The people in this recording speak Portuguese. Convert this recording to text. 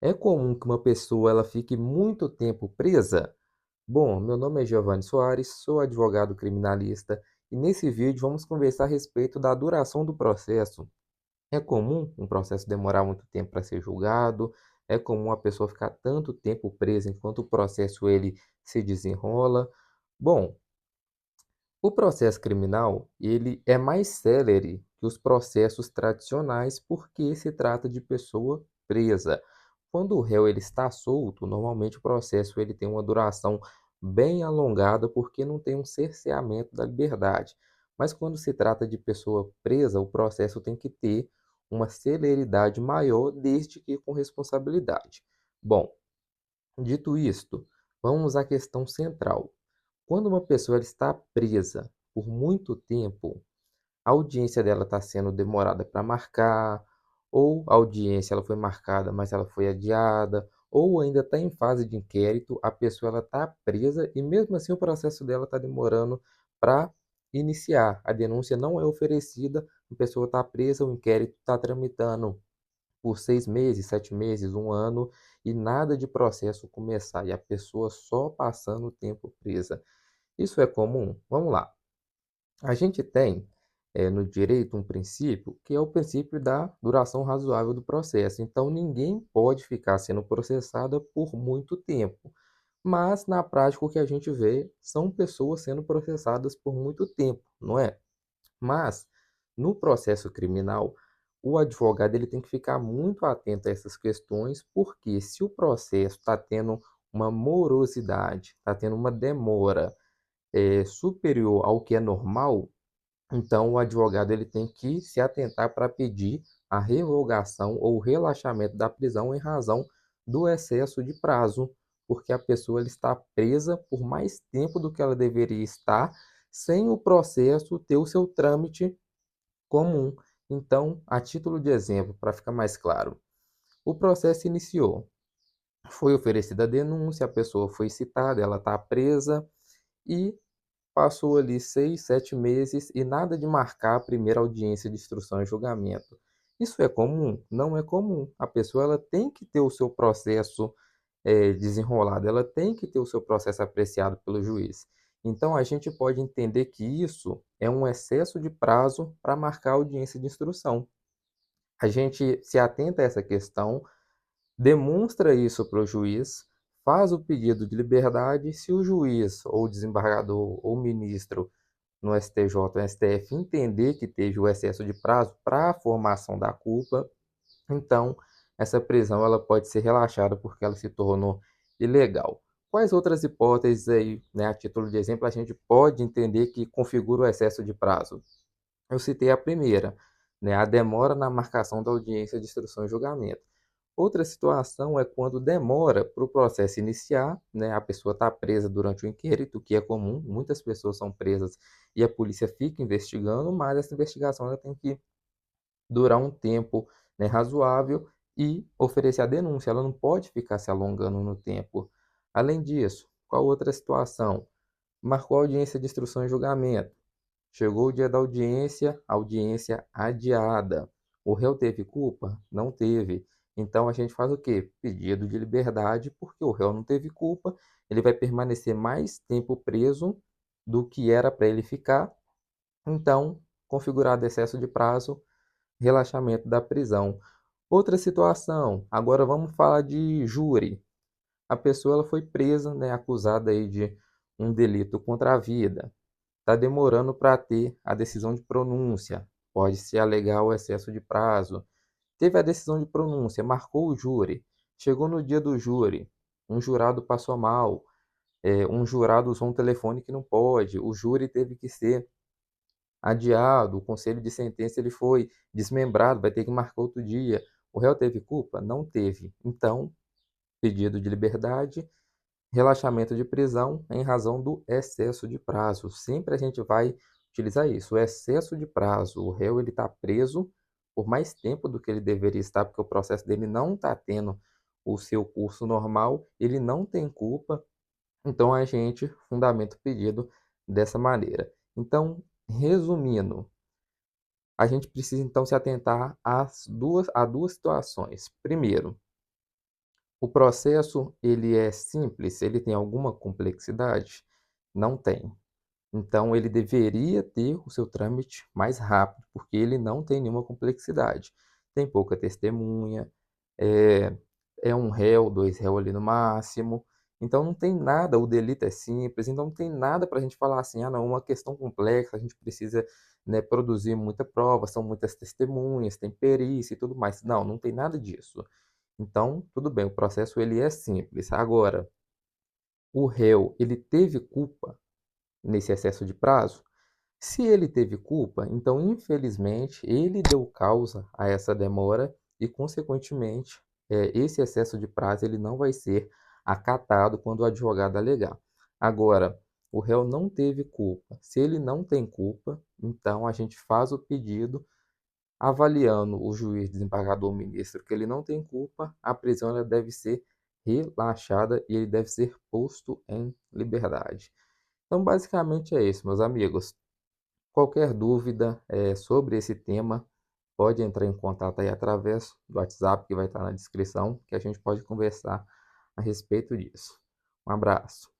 É comum que uma pessoa ela fique muito tempo presa? Bom, meu nome é Giovanni Soares, sou advogado criminalista e nesse vídeo vamos conversar a respeito da duração do processo. É comum um processo demorar muito tempo para ser julgado? É comum a pessoa ficar tanto tempo presa enquanto o processo ele se desenrola? Bom, o processo criminal, ele é mais célere que os processos tradicionais porque se trata de pessoa presa. Quando o réu ele está solto, normalmente o processo ele tem uma duração bem alongada porque não tem um cerceamento da liberdade. Mas quando se trata de pessoa presa, o processo tem que ter uma celeridade maior, desde que com responsabilidade. Bom, dito isto, vamos à questão central. Quando uma pessoa ela está presa por muito tempo, a audiência dela está sendo demorada para marcar, ou a audiência ela foi marcada, mas ela foi adiada, ou ainda está em fase de inquérito, a pessoa ela está presa e mesmo assim o processo dela está demorando para iniciar. A denúncia não é oferecida, a pessoa está presa, o inquérito está tramitando por 6 meses, 7 meses, um ano, e nada de processo começar, e a pessoa só passando o tempo presa. Isso é comum? Vamos lá. A gente tem no direito um princípio que é o princípio da duração razoável do processo. Então, ninguém pode ficar sendo processada por muito tempo. Mas, na prática, o que a gente vê são pessoas sendo processadas por muito tempo, não é? Mas, no processo criminal, o advogado ele tem que ficar muito atento a essas questões, porque se o processo está tendo uma morosidade, está tendo uma demora superior ao que é normal, então o advogado ele tem que se atentar para pedir a revogação ou relaxamento da prisão em razão do excesso de prazo, porque a pessoa ela está presa por mais tempo do que ela deveria estar, sem o processo ter o seu trâmite comum. Então, a título de exemplo, para ficar mais claro, o processo iniciou, foi oferecida a denúncia, a pessoa foi citada, ela está presa e passou ali 6, 7 meses e nada de marcar a primeira audiência de instrução e julgamento. Isso é comum? Não é comum. A pessoa ela tem que ter o seu processo desenrolado, ela tem que ter o seu processo apreciado pelo juiz. Então, a gente pode entender que isso é um excesso de prazo para marcar a audiência de instrução. A gente se atenta a essa questão, demonstra isso para o juiz, faz o pedido de liberdade. Se o juiz, ou o desembargador, ou o ministro no STJ, no STF, entender que teve o excesso de prazo para a formação da culpa, então essa prisão ela pode ser relaxada porque ela se tornou ilegal. Quais outras hipóteses aí, né, a título de exemplo, a gente pode entender que configura o excesso de prazo? Eu citei a primeira, né, a demora na marcação da audiência de instrução e julgamento. Outra situação é quando demora para o processo iniciar, né, a pessoa está presa durante o inquérito, que é comum, muitas pessoas são presas e a polícia fica investigando, mas essa investigação ela tem que durar um tempo, né, razoável e oferecer a denúncia, ela não pode ficar se alongando no tempo. Além disso, qual outra situação? Marcou a audiência de instrução e julgamento. Chegou o dia da audiência, audiência adiada. O réu teve culpa? Não teve. Então a gente faz o quê? Pedido de liberdade, porque o réu não teve culpa, ele vai permanecer mais tempo preso do que era para ele ficar. Então, configurado excesso de prazo, relaxamento da prisão. Outra situação, agora vamos falar de júri. A pessoa ela foi presa, né, acusada aí de um delito contra a vida. Está demorando para ter a decisão de pronúncia. Pode-se alegar o excesso de prazo. Teve a decisão de pronúncia, marcou o júri. Chegou no dia do júri, um jurado passou mal, um jurado usou um telefone que não pode, o júri teve que ser adiado, o conselho de sentença ele foi desmembrado, vai ter que marcar outro dia. O réu teve culpa? Não teve. Então, pedido de liberdade, relaxamento de prisão em razão do excesso de prazo. Sempre a gente vai utilizar isso, o excesso de prazo. O réu ele está preso por mais tempo do que ele deveria estar, porque o processo dele não está tendo o seu curso normal, ele não tem culpa, então a gente fundamenta o pedido dessa maneira. Então, resumindo, a gente precisa então se atentar a duas situações. Primeiro, O processo, ele é simples? Ele tem alguma complexidade? Não tem. Então ele deveria ter o seu trâmite mais rápido, porque ele não tem nenhuma complexidade. Tem pouca testemunha, é é 1 réu, 2 réu ali no máximo, então não tem nada, o delito é simples, então não tem nada para a gente falar assim: "Ah não, uma questão complexa, a gente precisa, né, produzir muita prova, são muitas testemunhas, tem perícia e tudo mais". Não, não tem nada disso. Então, tudo bem, o processo ele é simples. Agora, o réu, ele teve culpa nesse excesso de prazo? Se ele teve culpa, então infelizmente ele deu causa a essa demora e consequentemente, esse excesso de prazo ele não vai ser acatado quando o advogado alegar. Agora, o réu não teve culpa. Se ele não tem culpa, então a gente faz o pedido avaliando o juiz, desembargador ou ministro que ele não tem culpa, a prisão ela deve ser relaxada e ele deve ser posto em liberdade. Então basicamente é isso, meus amigos. Qualquer dúvida, sobre esse tema, pode entrar em contato aí através do WhatsApp que vai estar na descrição, que a gente pode conversar a respeito disso. Um abraço.